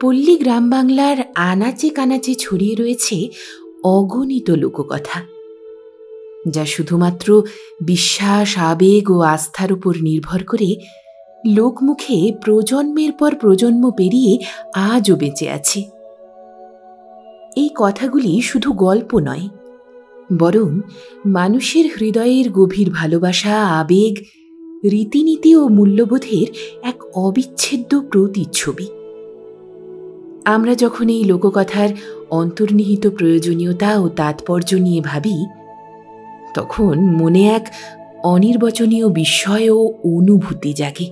পল্লী গ্রাম বাংলার আনাচে কানাচে ছড়িয়ে রয়েছে অগণিত লোককথা, যা শুধুমাত্র বিশ্বাস, আবেগ ও আস্থার উপর নির্ভর করে লোকমুখে প্রজন্মের পর প্রজন্ম পেরিয়ে আজও বেঁচে আছে। এই কথাগুলি শুধু গল্প নয়, বরং মানুষের হৃদয়ের গভীর ভালোবাসা, আবেগ, রীতিনীতি ও মূল্যবোধের এক অবিচ্ছেদ্য প্রতিচ্ছবি। আমরা যখন এই লোককথার অন্তর্নিহিত প্রয়োজনীয়তা ও তাৎপর্য নিয়ে ভাবি, তখন মনে এক অনির্বচনীয় বিস্ময় ও অনুভূতি জাগে,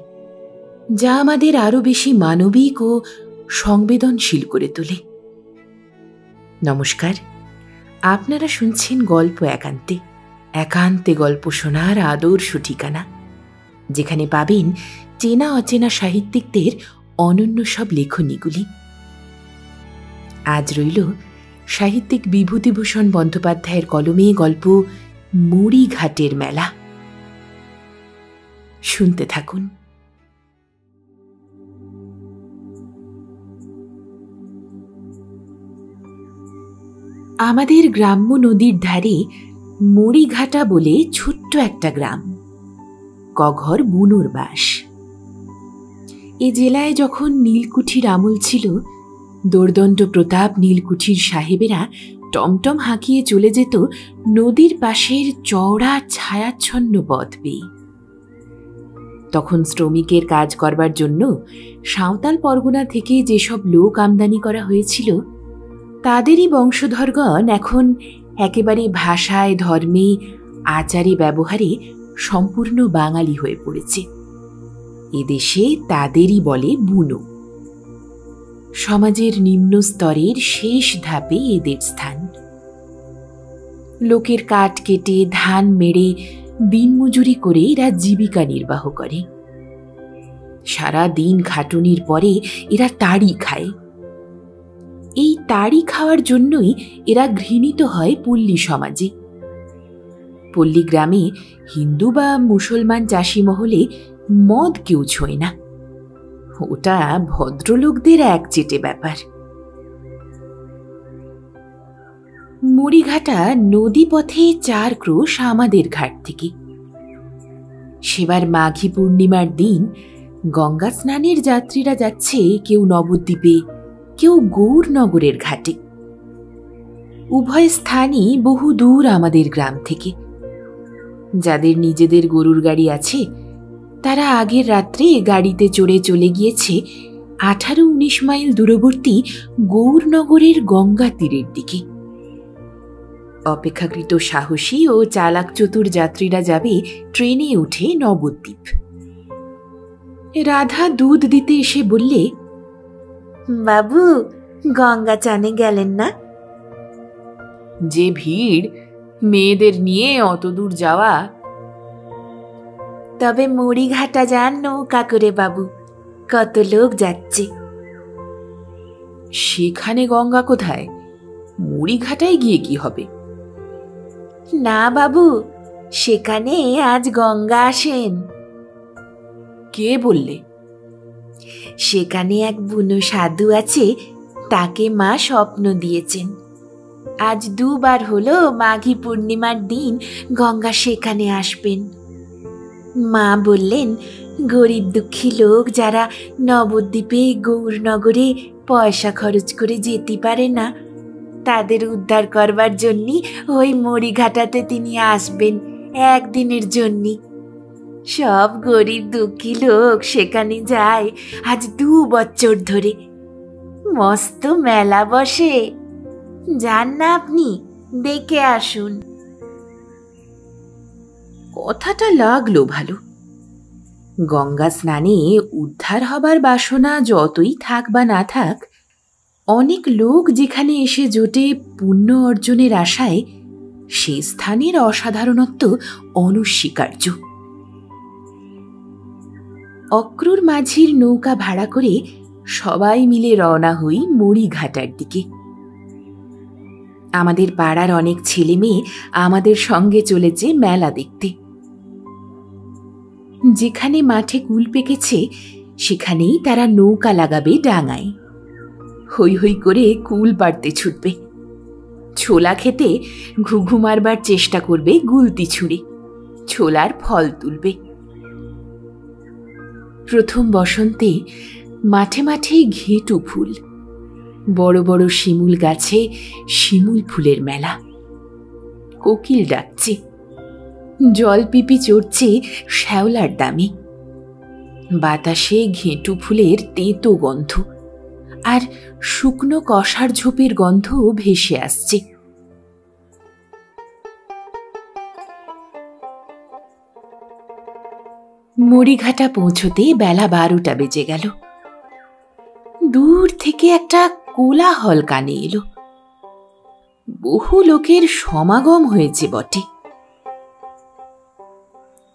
যা আমাদের আরও বেশি মানবিক ও সংবেদনশীল করে তোলে। নমস্কার, আপনারা শুনছেন গল্প একান্তে, একান্তে গল্প শোনার আদর্শ ঠিকানা, যেখানে পাবেন চেনা অচেনা সাহিত্যিকদের অনন্য সব লেখনীগুলি। আজ রইল সাহিত্যিক বিভূতিভূষণ বন্দ্যোপাধ্যায়ের কলমে গল্প মুড়িঘাটের মেলা। শুনতে থাকুন। আমাদের গ্রাম্য নদীর ধারে মুড়িঘাটা বলে ছোট্ট একটা গ্রাম, কঘর বুনোর বাস। এ জেলায় যখন নীলকুঠির আমল ছিল, দোর্দণ্ড প্রতাপ নীলকুঠির সাহেবেরা টমটম হাঁকিয়ে চলে যেত নদীর পাশের চওড়া ছায়াচ্ছন্ন পথ বেয়ে। তখন শ্রমিকের কাজ করবার জন্য সাঁওতাল পরগনা থেকে যেসব লোক আমদানি করা হয়েছিল, তাদেরই বংশধরগণ এখন একেবারে ভাষায়, ধর্মে, আচারে, ব্যবহারে সম্পূর্ণ বাঙালি হয়ে পড়েছে। এদেশে তাদেরই বলে বুনো। সমাজের নিম্ন স্তরের শেষ ধাপে এদের স্থান। লোকের কাঠ কেটে, ধান মেড়ে, দিনমজুরি করে এরা জীবিকা নির্বাহ করে। সারা দিন খাটুনির পরে এরা তাড়ি খায়। এই তাড়ি খাওয়ার জন্যই এরা ঘৃণিত হয় পল্লী সমাজে। পল্লী গ্রামে হিন্দু বা মুসলমান চাষি মহলে মদ কেউ ছোঁয় না, ওটা ভদ্রলোকদের একচেটে ব্যাপার। মুড়িঘাটা নদী পথে 4 ক্রোশ আমাদের ঘাট থেকে। সেবার মাঘী পূর্ণিমার দিন গঙ্গা স্নানের যাত্রীরা যাচ্ছে কেউ নবদ্বীপে, কেউ গৌরনগরের ঘাটে। উভয় স্থানই বহু দূর আমাদের গ্রাম থেকে। যাদের নিজেদের গরুর গাড়ি আছে, তারা আগের রাত্রে গাড়িতে চড়ে চলে গিয়েছে 18-19 মাইল দূরবর্তী গৌরনগরের গঙ্গা তীরের দিকে। অপেক্ষাকৃত সাহসী ও চালাক চতুর যাত্রীরা যাবে ট্রেনে উঠে নবদ্বীপ। রাধা দুধ দিতে এসে বললে, বাবু, গঙ্গা চানে গেলেন না? যে ভিড়, মেয়েদের নিয়ে অত দূর যাওয়া। তবে মুড়িঘাটা যান নৌকা করে বাবু, কত লোক যাচ্ছে। সেখানে গঙ্গা কোথায়? মুড়িঘাটায় গিয়ে কি হবে? না বাবু, সেখানে আজ গঙ্গা আসেন। কে বললে? সেখানে এক বুনো সাধু আছে, তাকে মা স্বপ্ন দিয়েছেন। আজ 2 বার হলো মাঘী পূর্ণিমার দিন গঙ্গা সেখানে আসবেন। মা বললেন, গরিব দুঃখী লোক যারা নবদ্বীপে, গৌরনগরে পয়সা খরচ করে যেতে পারে না, তাদের উদ্ধার করবার জন্যে ওই মুড়িঘাটাতে তিনি আসবেন একদিনের জন্যে। সব গরিব দুঃখী লোক সেখানে যায় আজ 2 বছর ধরে। মস্ত মেলা বসে, যান না আপনি, দেখে আসুন। কথাটা লাগলো ভালো। গঙ্গা স্নানে উদ্ধার হবার বাসনা যতই থাক বা না থাক, অনেক লোক যেখানে এসে জোটে পুণ্য অর্জনের আশায়, সে স্থানের অসাধারণত্ব অনস্বীকার্য। অক্রুর মাঝির নৌকা ভাড়া করে সবাই মিলে রওনা হই মুড়িঘাটার দিকে। আমাদের পাড়ার অনেক ছেলে মেয়ে আমাদের সঙ্গে চলেছে মেলা দেখতে। যেখানে মাঠে কুল পেকেছে, সেখানেই তারা নৌকা লাগাবে ডাঙায়। হৈ হৈ করে কুল পাড়তে ছুটবে, ছোলা খেতে ঘুঘু মারবার চেষ্টা করবে গুলতি ছুঁড়ে, ছোলার ফল তুলবে। প্রথম বসন্তে মাঠে মাঠে ঘেঁটু ফুল, বড় বড় শিমুল গাছে শিমুল ফুলের মেলা। কোকিল ডাকছে, জলপিপি চড়ছে শ্যাওলার দামে। বাতাসে ঘেঁটু ফুলের তেঁতো গন্ধ আর শুকনো কষার ঝোপের গন্ধ ভেসে আসছে। মরিঘাটা পৌঁছতে বেলা 12টা বেজে গেল। দূর থেকে একটা কোলাহল কানে এলো। বহু লোকের সমাগম হয়েছে বটে।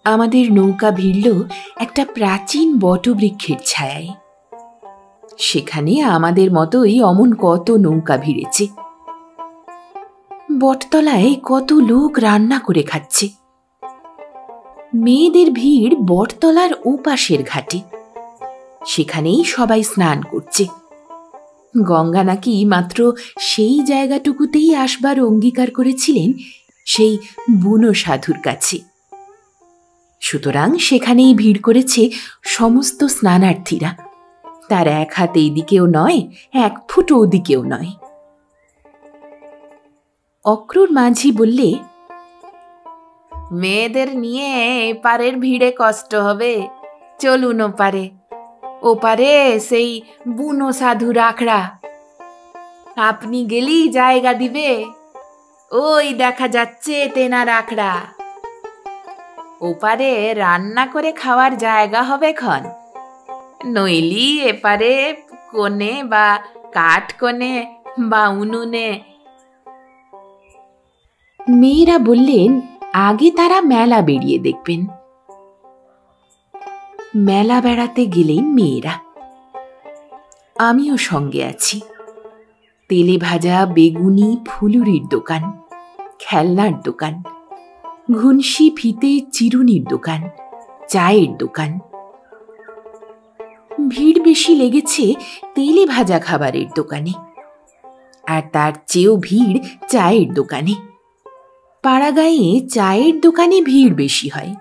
আমাদের নৌকা ভিড়ল একটা প্রাচীন বটবৃক্ষের ছায়ায়। সেখানে আমাদের মতোই অমন কত নৌকা ভিড়েছে। বটতলায় কত লোক রান্না করে খাচ্ছে। মেয়েদের ভিড় বটতলার ওপাশের ঘাটে, সেখানেই সবাই স্নান করছে। গঙ্গা নাকি মাত্র সেই জায়গাটুকুতেই আসবার অঙ্গীকার করেছিলেন সেই বুনো সাধুর কাছে। সুতরাং সেখানেই ভিড় করেছে সমস্ত স্নানার্থীরা। তার এক হাতে এদিকেও নয়, এক ফুটো ওদিকেও নয়। অক্রুর মাঝি বললে, মেয়েদের নিয়ে এপারের ভিড়ে কষ্ট হবে, চলুন ওপারে। ওপারে সেই বুনো সাধুর আখড়া। আপনি গেলেই জায়গা দিবে, ওই দেখা যাচ্ছে তেনার আখড়া। ওপারে রান্না করে খাওয়ার জায়গা হবে খন, নইলি এপারে কোণে বা কাঠ কোণে বা উনুনে। মেয়েরা বললেন আগে তারা মেলা বেরিয়ে দেখবেন। মেলা বেড়াতে গেলেন মেয়েরা, আমিও সঙ্গে আছি। তেলে ভাজা বেগুনি ফুলুরির দোকান, খেলনার দোকান, ঘুনসি ফিতে চিরুনির দোকান, চায়ের দোকান। ভিড় বেশি লেগেছে তেলে ভাজা খাবারের দোকানে, আর তার চেয়েও ভিড় চায়ের দোকানে। পাড়াগাঁয়ে চায়ের দোকানে ভিড় বেশি হয়।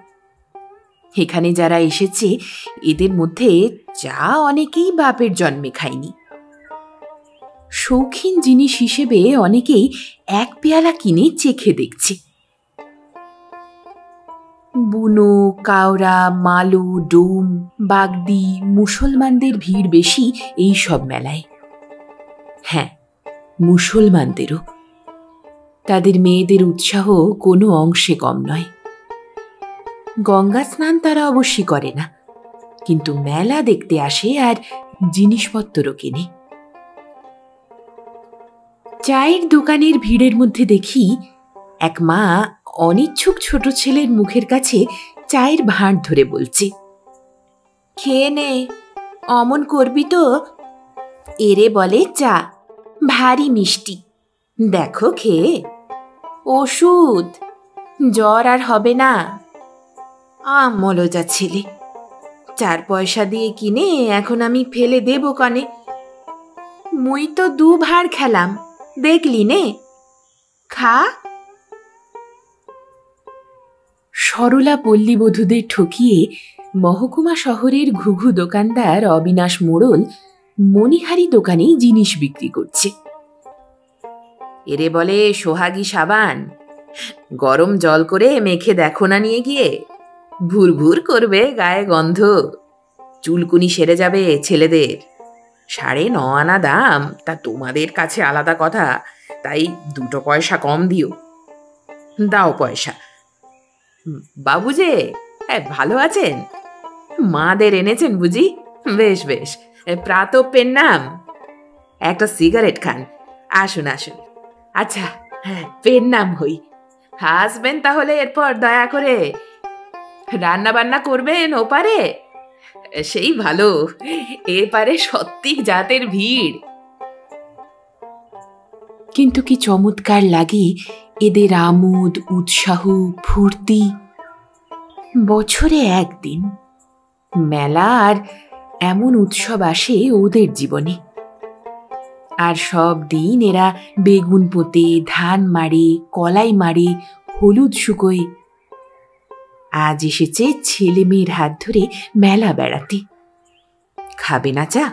এখানে যারা এসেছে এদের মধ্যে চা অনেকেই বাপের জন্মে খায়নি। শৌখিন জিনিস হিসেবে অনেকেই এক পেয়ালা কিনে চেখে দেখছে। বুনো, কাওড়া, মালো, ডোম, বাগদি মুসলমানদের ভিড় বেশি এই সব মেলায়। হ্যাঁ, মুসলমানদেরও। তাদের মেয়েদের উৎসাহ কোনো অংশে কম নয়। গঙ্গা স্নান তারা অবশ্যই করে না, কিন্তু মেলা দেখতে আসে আর জিনিসপত্রও কেনে। চায়ের দোকানের ভিড়ের মধ্যে দেখি এক মা অনিচ্ছুক ছোট ছেলের মুখের কাছে চায়ের ভাঁড় ধরে বলছে, খেয়ে নে, অমন করবি তো। এরে বলে চা, ভারী মিষ্টি, দেখো খেয়ে। ওষুধ, জ্বর আর হবে না। মলজা ছেলে, 4 পয়সা দিয়ে কিনে এখন আমি ফেলে দেব কনে? মুই তো 2 ভাঁড় খেলাম, দেখলি নে, খা। সরলা পল্লীবধূদের ঠকিয়ে মহকুমা শহরের ঘুঘু দোকানদার অবিনাশ মোড়ল মণিহারি দোকানে জিনিস বিক্রি করছে। এরে বলে সোহাগী সাবান, গরম জল করে মেখে দেখো না নিয়ে গিয়ে, ভুর ভুর করবে গায়ে গন্ধ, চুলকুনি সেরে যাবে ছেলেদের। 9.5 আনা দাম, তা তোমাদের কাছে আলাদা কথা, তাই 2 পয়সা কম দিও। দাও পয়সা। বাবু যে ভালো আছেন? মাদের এনেছেন বুঝি? বেশ বেশ, প্রাতপের নাম। একটা সিগারেট খান, আসুন আসুন। আচ্ছা, পেন নাম হই। আসবেন তাহলে এরপর দয়া করে। রান্না বান্না করবেন ওপারে? সেই ভালো, এপারে সত্যি জাতের ভিড়। কিন্তু কি চমৎকার লাগে এদের আমোদ, উৎসাহ, ফুর্তি। বছরে একদিন মেলা আর এমন উৎসব আসে ওদের জীবনে। আর সব দিন এরা বেগুন পোঁতে, ধান মারে, কলাই মারে, হলুদ শুকোয়। আজ এসেছে ছেলে মেয়ের হাত ধরে মেলা বেড়াতে। খাবে না চা?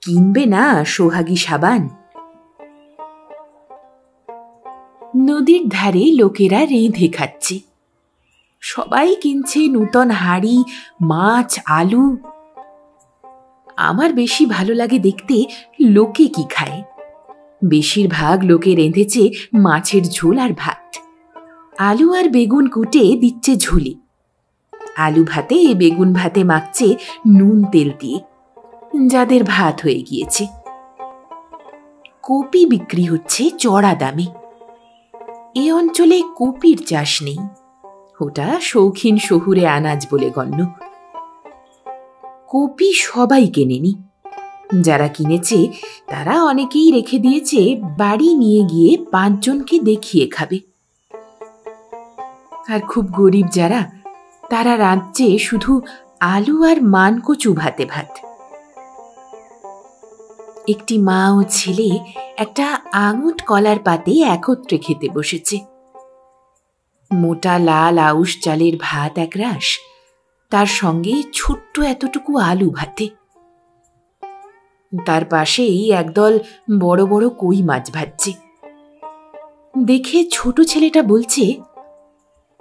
কিনবে না সোহাগী সাবান? নদীর ধারে লোকেরা রেঁধে খাচ্ছে। সবাই কিনছে নূতন হাঁড়ি, মাছ, আলু। আমার বেশি ভালো লাগে দেখতে লোকে কি খায়। বেশিরভাগ লোকে রেঁধেছে মাছের ঝোল আর ভাত। আলু আর বেগুন কুটে দিচ্ছে ঝোলে। আলু ভাতে বেগুন ভাতে মাখছে নুন তেল দিয়ে, যাদের ভাত হয়ে গিয়েছে। কপি বিক্রি হচ্ছে চড়া দামে। এ অঞ্চলে কপির চাষ নেই, ওটা শৌখিন শহুরে আনাজ বলে গণ্য। কপি সবাই কেনেনি। যারা কিনেছে তারা অনেকেই রেখে দিয়েছে বাড়ি নিয়ে গিয়ে 5 জনকে দেখিয়ে খাবে। আর খুব গরিব যারা, তারা রাঁধছে শুধু আলু আর মানকচু ভাতে ভাত। একটি মা ও ছেলে একটা আঙুট কলার পাতে একত্রে খেতে বসেছে। মোটা লাল আউশ চালের ভাত এক রাশ, তার সঙ্গে ছোট্ট এতটুকু আলু ভাতে। তার পাশেই একদল বড় বড় কই মাছ ভাজছে। দেখে ছোট ছেলেটা বলছে,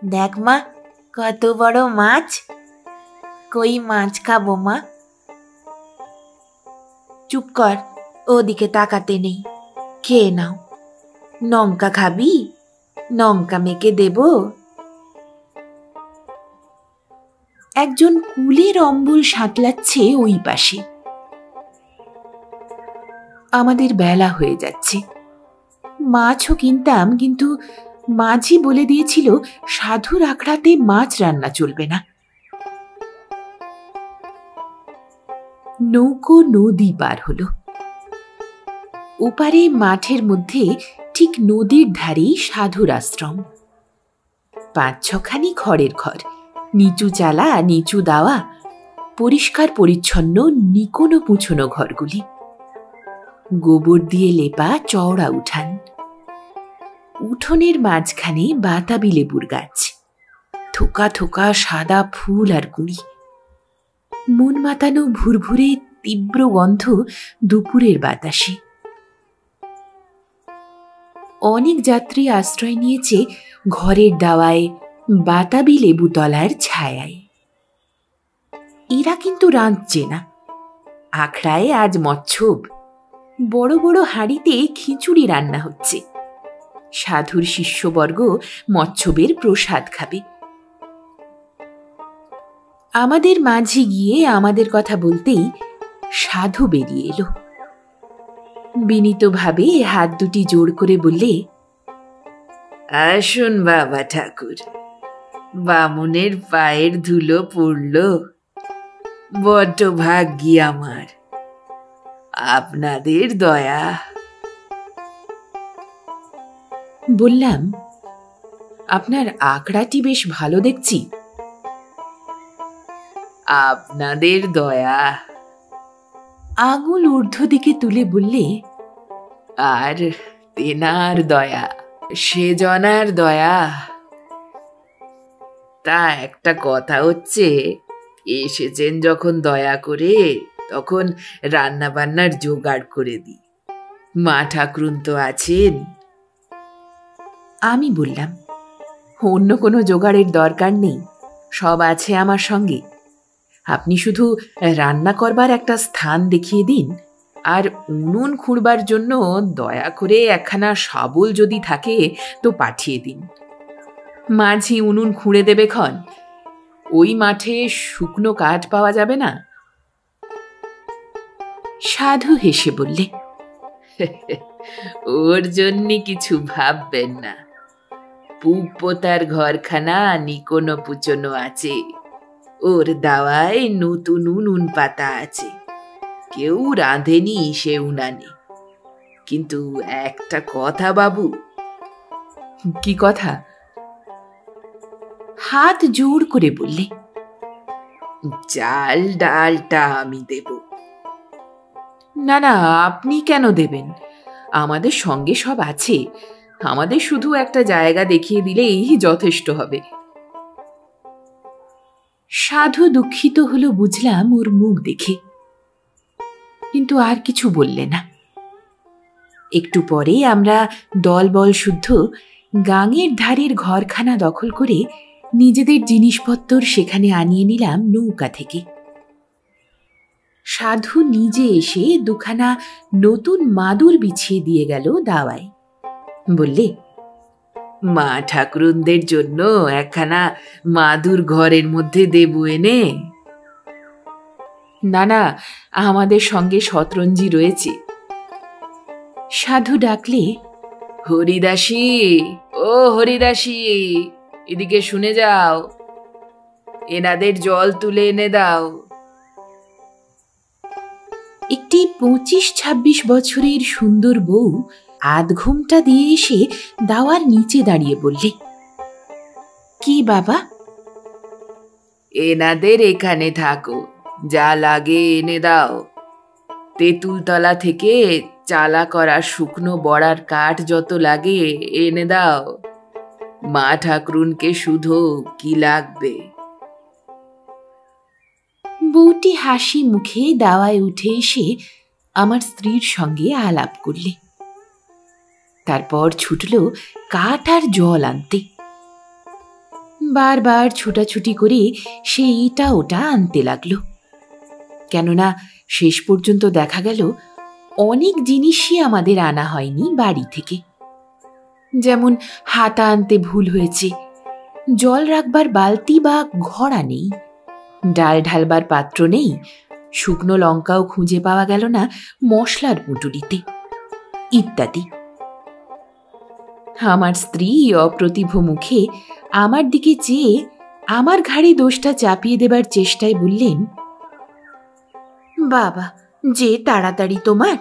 দেখ মা, কত বড় মাছ। কই মাছ খাবো মা। চুপ কর, ওদিকে তাকাতে নেই, খেয়ে নাও। লঙ্কা খাবি? লঙ্কা মেখে দেব। একজন কুলের অম্বল সাঁতলাচ্ছে ওই পাশে। আমাদের বেলা হয়ে যাচ্ছে। মাছও কিনতাম, কিন্তু মাঝি বলে দিয়েছিল সাধুর আখড়াতে মাছ রান্না চলবে না। নৌকো নদী পার হলো। ওপারে মাঠের মধ্যে ঠিক নদীর ধারেই সাধুর আশ্রম। 5-6খানি খড়ের ঘর, নিচু চালা, নিচু দাওয়া, পরিষ্কার পরিচ্ছন্ন নিকোনো পুছনো ঘরগুলি। গোবর দিয়ে লেপা চওড়া উঠান। উঠোনের মাঝখানে বাতাবি লেবুর গাছ, থোকা থোকা সাদা ফুল আর কুঁড়ি। মন মাতানো ভুরভুরে তীব্র গন্ধ দুপুরের বাতাসে। অনেক যাত্রী আশ্রয় নিয়েছে ঘরের দাওয়ায়, বাতাবি লেবুতলার ছায়ায়। এরা কিন্তু রাঁধছে না। আখড়ায় আজ মচ্ছব। বড় বড় হাঁড়িতে খিচুড়ি রান্না হচ্ছে। সাধুর শিষ্যবর্গ মচ্ছবের প্রসাদ খাবে। আমাদের মাঝি গিয়ে আমাদের কথা বলতেই সাধু বেরিয়ে এলো। বিনীতভাবে হাত দুটি জোড় করে বললে, আসুন বাবা ঠাকুর, বামুনের পায়ের ধুলো পড়ল। বড্ড ভাগ্যি আমার, আপনাদের দয়া। বললাম, আপনার আখড়াটি বেশ ভালো দেখছি। আপনাদের দয়া। আঙুল ঊর্ধ্ব দিকে তুলে বললে, আর তেনার দয়া, সে জনার দয়া। তা একটা কথা হচ্ছে, এসেছেন যখন দয়া করে, তখন রান্না বান্নার জোগাড় করে দিই। মা ঠাকুরুন তো আছেন। আমি বললাম, অন্য কোনো জোগাড়ের দরকার নেই, সব আছে আমার সঙ্গে। আপনি শুধু রান্না করবার একটা স্থান দেখিয়ে দিন, আর উনুন খুঁড়বার জন্য দয়া করে একখানা শাবল যদি থাকে তো পাঠিয়ে দিন। মাঝি উনুন খুঁড়ে দেবে ক্ষণ। ওই মাঠে শুকনো কাঠ পাওয়া যাবে না। সাধু হেসে বললে, ওর জন্য কিছু ভাববেন না। পুপ পোতার ঘরখানা নিকোনো পুচনো আছে। ওর দাওয়ায় নতুন উনুন পাতা আছে। কেউ রাঁধেনি সে উনানে। কিন্তু একটা কথা বাবু। কি কথা? হাত জোর করে বললে, চাল ডালটা আমি দেব। না না, আপনি কেন দেবেন? আমাদের সঙ্গে সব আছে, আমাদের শুধু একটা জায়গা দেখিয়ে দিলেই যথেষ্ট হবে। সাধু দুঃখিত হলো বুঝলাম ওর মুখ দেখে, কিন্তু আর কিছু বললে না। একটু পরে আমরা দলবল শুদ্ধ গাঙের ধারের ঘরখানা দখল করে নিজেদের জিনিসপত্র সেখানে আনিয়ে নিলাম নৌকা থেকে। সাধু নিজে এসে দুখানা নতুন মাদুর বিছিয়ে দিয়ে গেল দাওয়ায়। বললে, মা ঠাকুরনদের জন্য একখানা মাদুর ঘরের মধ্যে দেবো এনে। না না, আমাদের সঙ্গে শতরঞ্জি রয়েছে। সাধু ডাকলে, হরিদাসী, ও হরিদাসী, এদিকে শুনে যাও, এনাদের জল তুলে এনে দাও। একটি 25-26 বছরের সুন্দর বউ আধ ঘুমটা দিয়ে এসে দাওয়ার নিচে দাঁড়িয়ে বললে, কি বাবা? এনাদের এখানে থাকো, যা লাগে এনে দাও। তেঁতুলতলা থেকে চালা করা শুকনো বড়ার কাঠ যত লাগে এনে দাও। মা ঠাকুরুনকে শুধু কি লাগবে। বউটি হাসি মুখে দাওয়ায় উঠে এসে আমার স্ত্রীর সঙ্গে আলাপ করলে। তারপর ছুটল কাঠ আর জল আনতে। বারবার ছুটাছুটি করে সে এটা ওটা আনতে লাগলো। কেননা শেষ পর্যন্ত দেখা গেল অনেক জিনিসই আমাদের আনা হয়নি বাড়ি থেকে। যেমন হাতা আনতে ভুল হয়েছে, জল রাখবার বালতি বা ঘড়া নেই, ডাল ঢালবার পাত্র নেই, শুকনো লঙ্কাও খুঁজে পাওয়া গেল না মশলার পুঁটুলিতে, ইত্যাদি। আমার স্ত্রী অপ্রতিভ মুখে আমার দিকে চেয়ে আমার ঘাড়ে দোষটা চাপিয়ে দেবার চেষ্টায় বললেন, বাবা, যে তাড়াতাড়ি তোমার,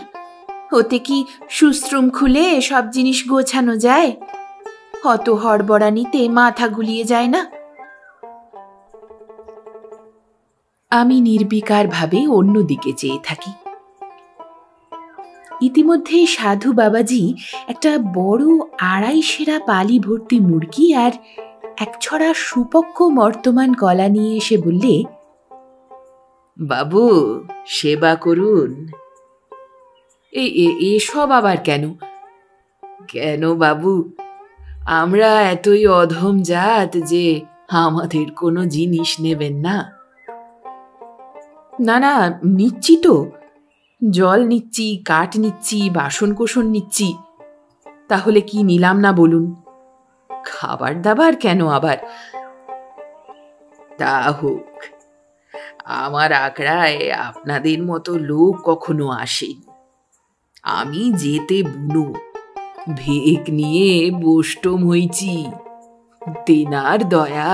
ওতে কি সুশ্রম খুলে সব জিনিস গোছানো যায়? অত হড়বড়ানিতে মাথা গুলিয়ে যায় না। আমি নির্বিকার ভাবে অন্যদিকে চেয়ে থাকি। ইতিমধ্যে সাধু বাবাজি একটা বড় 2.5 সেরা পালি ভর্তি মুরগি আর এক ছড়া সুপক্ষ মর্তমান কলা নিয়ে এসে বললে, বাবু, সেবা করুন। এসব আবার কেন? কেন বাবু, আমরা এতই অধম জাত যে আমাদের কোনো জিনিস নেবেন না? না না, নিচ্ছি তো, জল নিচ্ছি, কাঠ নিচ্ছি, বাসন কোসন নিচ্ছি। তাহলে কি নিলাম না বলুন? খাবার দাবার কেন আবার? তা হোক, আমার আখড়ায় আপনাদের মতো লোক কখনো আসেনি। আমি যেতে বুনো ভেক নিয়ে বষ্টম হইছি। তেনার দয়া,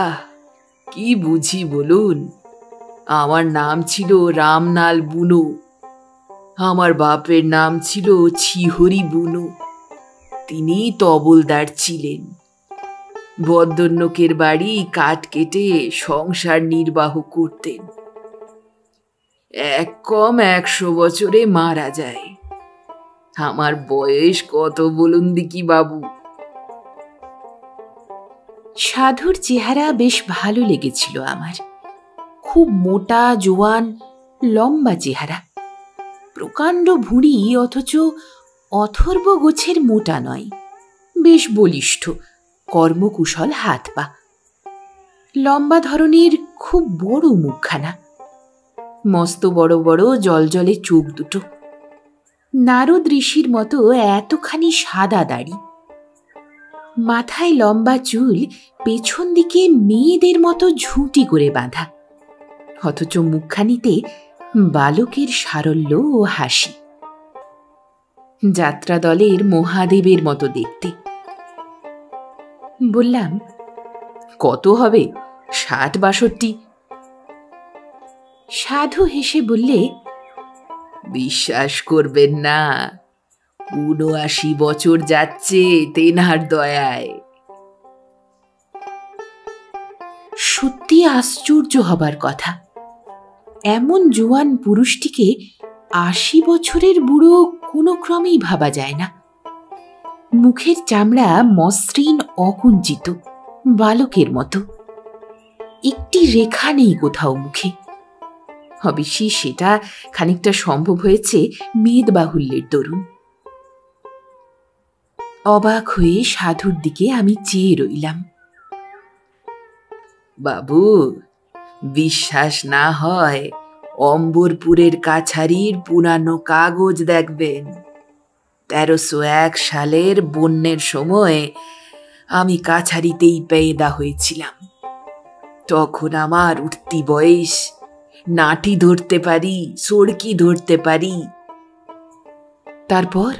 কি বুঝি বলুন? আমার নাম ছিল রামনাল বুনো, আমার বাপের নাম ছিল ছিহরি বুনো। তিনি তবলদার ছিলেন। বদ্দন্যকের বাড়ি কাঠ কেটে সংসার নির্বাহ করতেন। এক কম 100 বছরে মারা যায়। আমার বয়স কত বলুন দিকি বাবু? সাধুর চেহারা বেশ ভালো লেগেছিল আমার। খুব মোটা, জোয়ান, লম্বা চেহারা, প্রকাণ্ড ভুঁড়ি, অথচ অথর্ব গোছের মোটা নয়, বেশ বলিষ্ঠ, কর্মকুশল হাত পা, লম্বা ধরনের খুব বড় মুখখানা, মস্ত বড় বড় জলজলে চোখ দুটো, নারদ ঋষির মতো এতখানি সাদা দাড়ি, মাথায় লম্বা চুল পেছন দিকে মেয়েদের মতো ঝুঁটি করে বাঁধা, অথচ মুখখানিতে বালকের সারল্য ও হাসি। যাত্রা দলের মহাদেবের মতো দেখতে। বললাম, কত হবে? 60-62। সাধু হেসে বললে, বিশ্বাস করবেন না, 79 বছর যাচ্ছে তেনার দয়ায়। সত্যি আশ্চর্য হবার কথা, এমন জোয়ান পুরুষটিকে 80 বছরের বুড়ো কোনো ক্রমেই ভাবা যায় না। মুখের চামড়া মসৃণ অকুঞ্চিত, বালকের মতো। একটি রেখা নেই কোথাও মুখে। অবশ্যই সেটা খানিকটা সম্ভব হয়েছে মেদবাহুল্যের দরুন। অবাক হয়ে সাধুর দিকে আমি চেয়ে রইলাম। বাবু, বিশ্বাস না হয় অম্বরপুরের কাছারির পুরানো কাগজ দেখবেন। 1301 সালের বন্যের সময় আমি কাছারিতেই পেয়দা হয়েছিলাম। তখন আমার উঠতি বয়স, নাটি ধরতে পারি, সড়কি ধরতে পারি। তারপর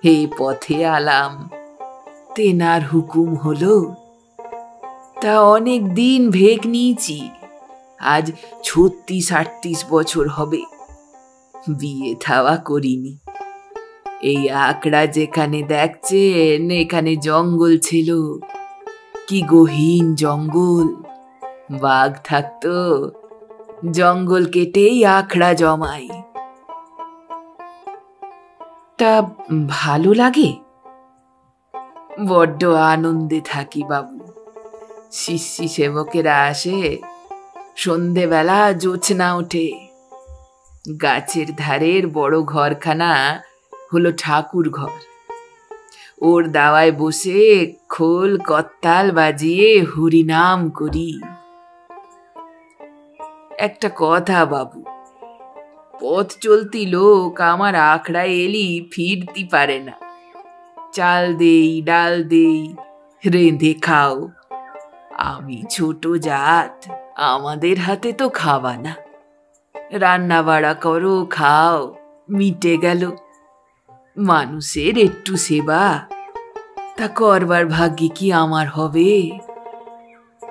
এই পথে আলাম। তেনার হুকুম হলো, তা অনেক দিন ভেগ নিয়েছি। আজ 36-38 বছর হবে। বিয়ে থাওয়া করিনি। এই আকড়া যেখানে দেখছেন, এখানে জঙ্গল ছিল। কি গহীন জঙ্গল! বাঘ থাকতো, জঙ্গল কেটেই আখড়া জমাই। তা ভালো লাগে? বড্ড আনন্দে থাকি বাবু। শিষ্যি সেবকেরা আসে, সন্ধেবেলা জোছনা ওঠে। গাছের ধারের বড় ঘরখানা হলো ঠাকুর ঘর। ওর দাওয়ায় বসে খোল করতাল বাজিয়ে হরিনাম করি। একটা কথা বাবু, পথ চলতি লোক আমার আখড়ায় এলি ফিরতি পারে না। চাল দেই, ডাল দেই, রেঁধে খাও। আমি ছোট জাত, আমাদের হাতে তো খাওয়া না। রান্না বাড়া করো, খাও, মিটে গেল। মানুষের একটু সেবা তা করবার ভাগ্যে কি আমার হবে?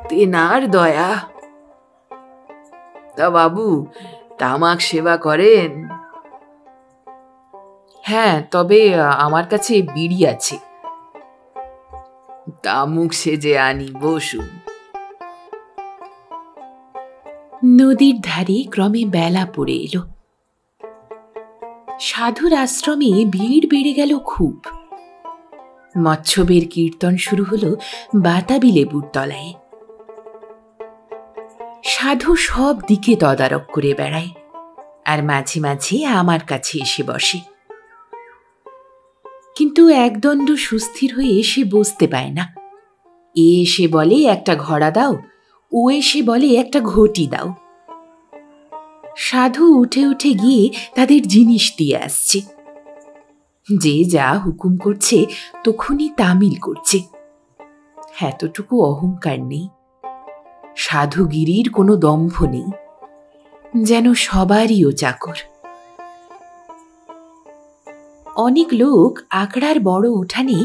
তেনার দয়া। তা বাবু, তামাক সেবা করেন? হ্যাঁ, তবে আমার কাছে বিড়ি আছে। তামুক সেজে আনি, বসুন। নদীর ধারে ক্রমে বেলা পড়ে এলো। সাধুর আশ্রমে ভিড় বেড়ে গেল খুব। মৎস্যবের কীর্তন শুরু হলো বাতাবি লেবুর তলায়। সাধু সব দিকে তদারক করে বেড়ায়, আর মাঝে মাঝে আমার কাছে এসে বসে। কিন্তু একদণ্ড সুস্থির হয়ে সে বসতে পায় না। এ এসে বলে একটা ঘোড়া দাও, ও এসে বলে একটা ঘটি দাও। সাধু উঠে উঠে গিয়ে তাদের জিনিস দিয়ে আসছে। যে যা হুকুম করছে তখনই তামিল করছে। এতটুকু অহংকার নেই, সাধুগিরির কোনো দম্ভ নেই, যেন সবারই ও চাকর। অনেক লোক আকড়ার বড় উঠানে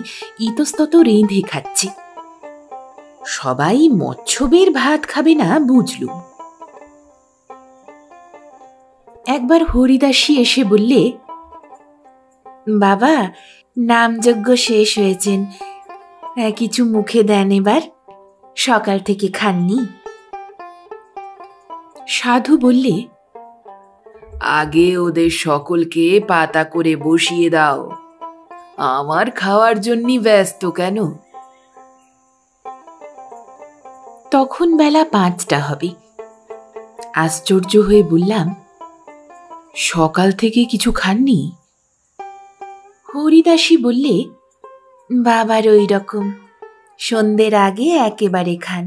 ইতস্তত রেঁধে খাচ্ছে। সবাই মৎস্যবের ভাত খাবে না বুঝলুম। একবার হরিদাসী এসে বললে, বাবা, নামযজ্ঞ শেষ হয়েছেন, কিছু মুখে দেন এবার, সকাল থেকে খাননি। সাধু বললে, আগে ওদের সকলকে পাতা করে বসিয়ে দাও, আমার খাওয়ার জন্যই ব্যস্ত কেন? তখন বেলা 5টা হবে। আশ্চর্য হয়ে বললাম, সকাল থেকে কিছু খাননি? হরিদাসী বললে, বাবার ওই রকম, সন্ধ্যের আগে একেবারে খান।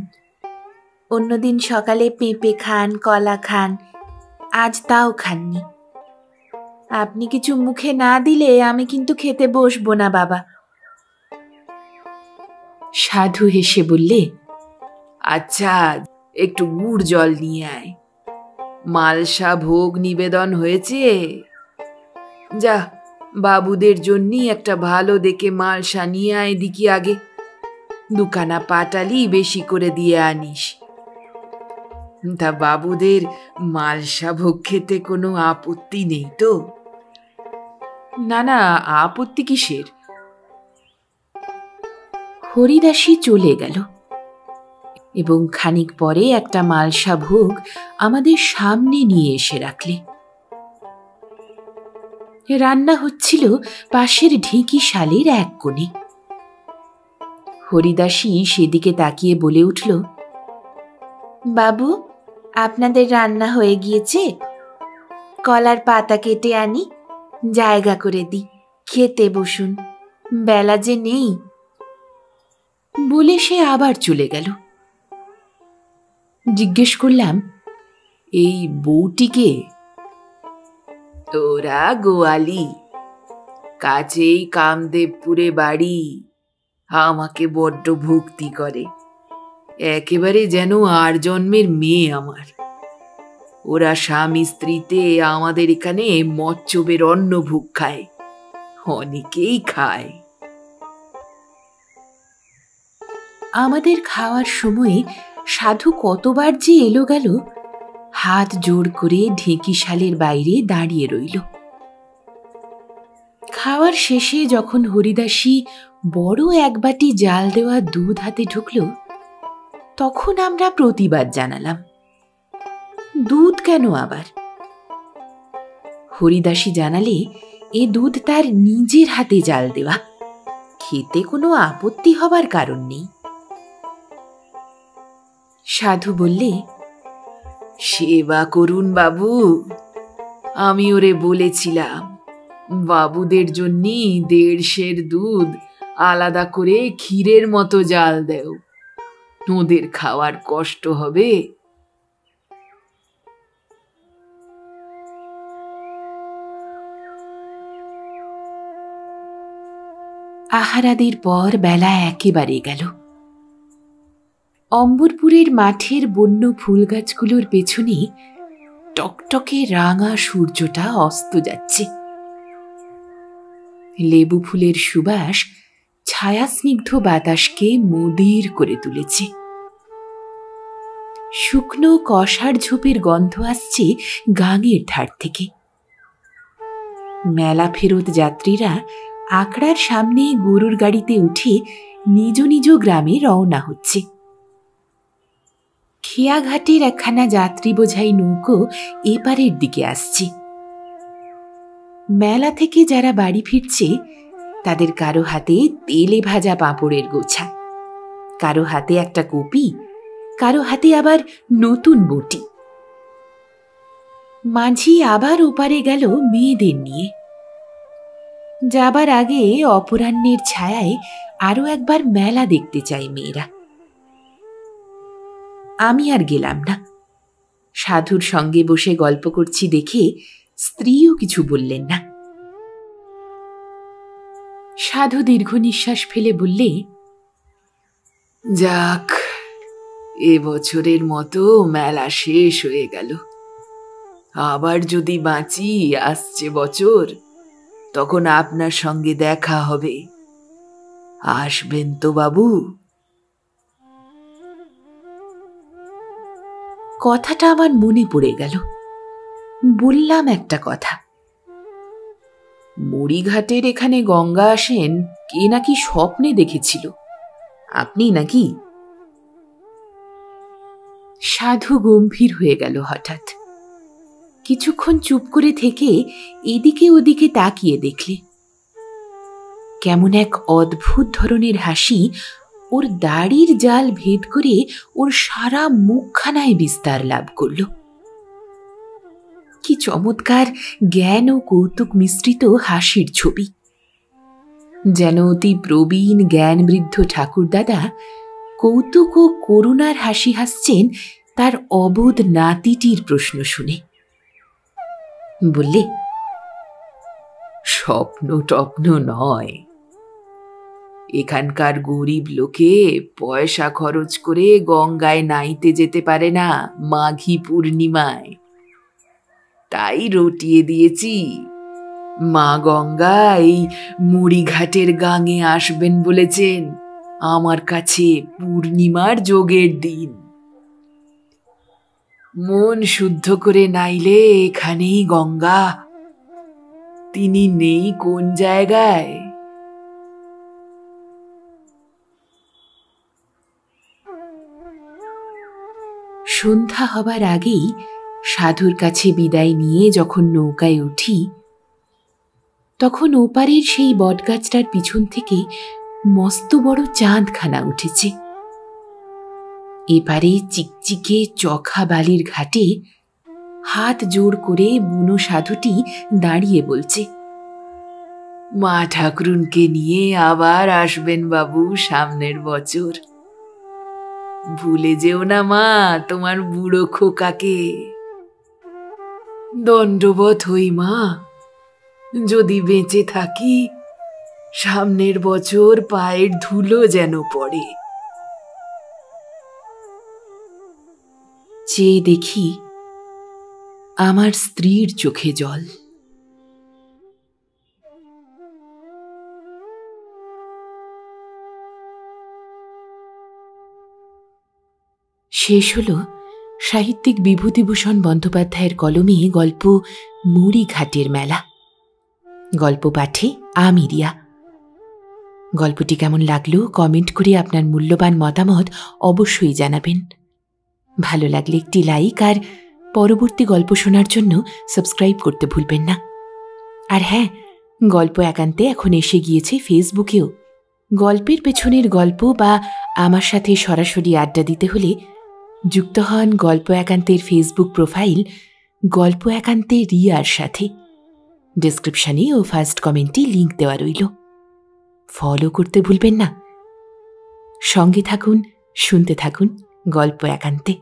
অন্যদিন সকালে পেঁপে খান, কলা খান, আজ তাও খাননি। আপনি কিছু মুখে না দিলে আমি কিন্তু খেতে বসবো না বাবা। সাধু হেসে বললে, আচ্ছা, একটু গুড় জল নিয়ে আয়। মালসা ভোগ নিবেদন হয়েছে। যা, বাবুদের জন্যই একটা ভালো দেখে মালসা নিয়ে আয় দিকি আগে। দুখানা পাটালি বেশি করে দিয়ে আনিস। তা বাবুদের মালসা ভোগ খেতে কোনো আপত্তি নেই তো? না না, আপত্তি কিসের? হরিদাসী চলে গেল। এবং খানিক পরে একটা মালসা ভোগ আমাদের সামনে নিয়ে এসে রাখলে। রান্না হচ্ছিল পাশের ঢেঁকি শালের এক কোণে। হরিদাসী সেদিকে তাকিয়ে বলে উঠল, বাবু, আপনাদের রান্না হয়ে গিয়েছে? কলার পাতা কেটে আনি, জায়গা করে দিই, খেতে বসুন, বেলা যে নেই। বলে সে আবার চলে গেল। জিজ্ঞেস করলাম, এই বউটিকে? তোরা গোয়ালি, কাছেই কামদেবপুরে বাড়ি, আমাকে বড্ড ভক্তি করে, একেবারে যেন আর জন্মের মেয়ে আমার। ওরা স্বামী স্ত্রীতে আমাদের এখানে মচ্ছবের অন্নভোগ খায়, অনেকেই খায়। আমাদের খাওয়ার সময়ে সাধু কতবার যে এলো গেল, হাত জোড় করে ঢেঁকি শালের বাইরে দাঁড়িয়ে রইল। খাওয়ার শেষে যখন হরিদাসী বড় এক বাটি জাল দেওয়া দুধ হাতে ঢুকল, তখন আমরা প্রতিবাদ জানালাম, দুধ কেন আবার? হরিদাসী জানালে এ দুধ তার নিজের হাতে জাল দেওয়া, খেতে কোনো আপত্তি হবার কারণ নেই। সাধু বললে, সেবা করুন বাবু, আমি ওরে বলেছিলাম বাবুদের জন্য 1.5 সের দুধ আলাদা করে ক্ষীরের মতো জাল দেও, ওদের খাওয়ার কষ্ট হবে। আহারাদির পর বেলা একেবারে গেল। অম্বরপুরের মাঠের বন্য ফুল গাছগুলোর পেছনে টকটকে রাঙা সূর্যটা অস্ত যাচ্ছে। লেবু ফুলের সুবাস ছায়াস্নিগ্ধ বাতাসকে মদির করে তুলেছে। শুকনো কষার ঝোপের গন্ধ আসছে গাঙের ধার থেকে। মেলা ফেরত যাত্রীরা আকড়ার সামনে গরুর গাড়িতে উঠে নিজ নিজ গ্রামে রওনা হচ্ছে। খেয়াঘাটের একখানা যাত্রী বোঝাই নৌকো এপারের দিকে আসছে। মেলা থেকে যারা বাড়ি ফিরছে তাদের কারো হাতে তেলে ভাজা পাঁপড়ের গোছা, কারো হাতে একটা কপি, কারো হাতে আবার নতুন বটি। মাঝি আবার ওপারে গেল মেয়েদের নিয়ে। যাবার আগে অপরাহ্নের ছায়ায় আরো একবার মেলা দেখতে চাই মেয়েরা। আমি আর গেলাম না। সাধুর সঙ্গে বসে গল্প করছি দেখে স্ত্রীও কিছু বললেন না। সাধু দীর্ঘ নিঃশ্বাস ফেলে বললে, যাক, এবছরের মতো মেলা শেষ হয়ে গেল। আবার যদি বাঁচি আসছে বছর, তখন আপনার সঙ্গে দেখা হবে। আসবেন তো বাবু? কথাটা আমার মনে পড়ে গেল। বললাম একটা কথা, মুড়িঘাটের এখানে গঙ্গা আসেন কে নাকি স্বপ্নে দেখেছিল, আপনি নাকি? সাধু গম্ভীর হয়ে গেল হঠাৎ। কিছুক্ষণ চুপ করে থেকে এদিকে ওদিকে তাকিয়ে দেখলে কেমন এক অদ্ভুত ধরনের হাসি ওর দাড়ির জাল ভেদ করে ওর সারা মুখখানায় বিস্তার লাভ করল। কি চমৎকার জ্ঞান ও কৌতুক মিশ্রিত হাসির ছবি! যেন অতি প্রবীণ জ্ঞানবৃদ্ধ ঠাকুরদাদা কৌতুক ও করুণার হাসি হাসছেন তার অবোধ নাতিটির প্রশ্ন শুনে। বললে, স্বপ্ন টপ্ন নয়, এখানকার গরিব লোকে পয়সা খরচ করে গঙ্গায় নাইতে যেতে পারে না মাঘী পূর্ণিমায়, তাই রটিয়ে দিয়েছি মা গঙ্গা এই মুড়িঘাটের গাঙে আসবেন বলেছেন আমার কাছে পূর্ণিমার যোগের দিন। মন শুদ্ধ করে নাইলে এখানেই গঙ্গা, তিনি নেই কোন জায়গায়? সন্ধ্যা হবার আগেই সাধুর কাছে বিদায় নিয়ে যখন নৌকায় উঠি, তখন ওপারের সেই বটগাছটার পিছন থেকে মস্ত বড় চাঁদখানা উঠেছে। এপারে চিকচিকে চখা বালির ঘাটে হাত জোড় করে বুনো সাধুটি দাঁড়িয়ে বলছে, মা ঠাকুরুনকে নিয়ে আবার আসবেন বাবু সামনের বছর। ভুলে যেও না মা তোমার বুড়ো খোকাকে। দণ্ডবত হই মা, যদি বেঁচে থাকি সামনের বছর পায়ের ধুলো যেন পড়ে। চেয়ে দেখি আমার স্ত্রীর চোখে জল। শেষ হল সাহিত্যিক বিভূতিভূষণ বন্দ্যোপাধ্যায়ের কলমে গল্প মুড়ি ঘাটের মেলা। গল্প পাঠে আমি রিয়া। গল্পটি কেমন লাগলো কমেন্ট করে আপনার মূল্যবান মতামত অবশ্যই জানাবেন। ভালো লাগলে একটি লাইক আর পরবর্তী গল্প শোনার জন্য সাবস্ক্রাইব করতে ভুলবেন না। আর হ্যাঁ, গল্প একান্তে এখন এসে গিয়েছে ফেসবুকেও। গল্পের পেছনের গল্প বা আমার সাথে সরাসরি আড্ডা দিতে হলে যুক্ত হন গল্প একান্তের ফেসবুক প্রোফাইল গল্প একান্তে রিয়ার সাথে। ডেসক্রিপশনে ও ফার্স্ট কমেন্টে লিংক দেওয়া রইল। ফলো করতে ভুলবেন না। সঙ্গে থাকুন, শুনতে থাকুন গল্প একান্তে।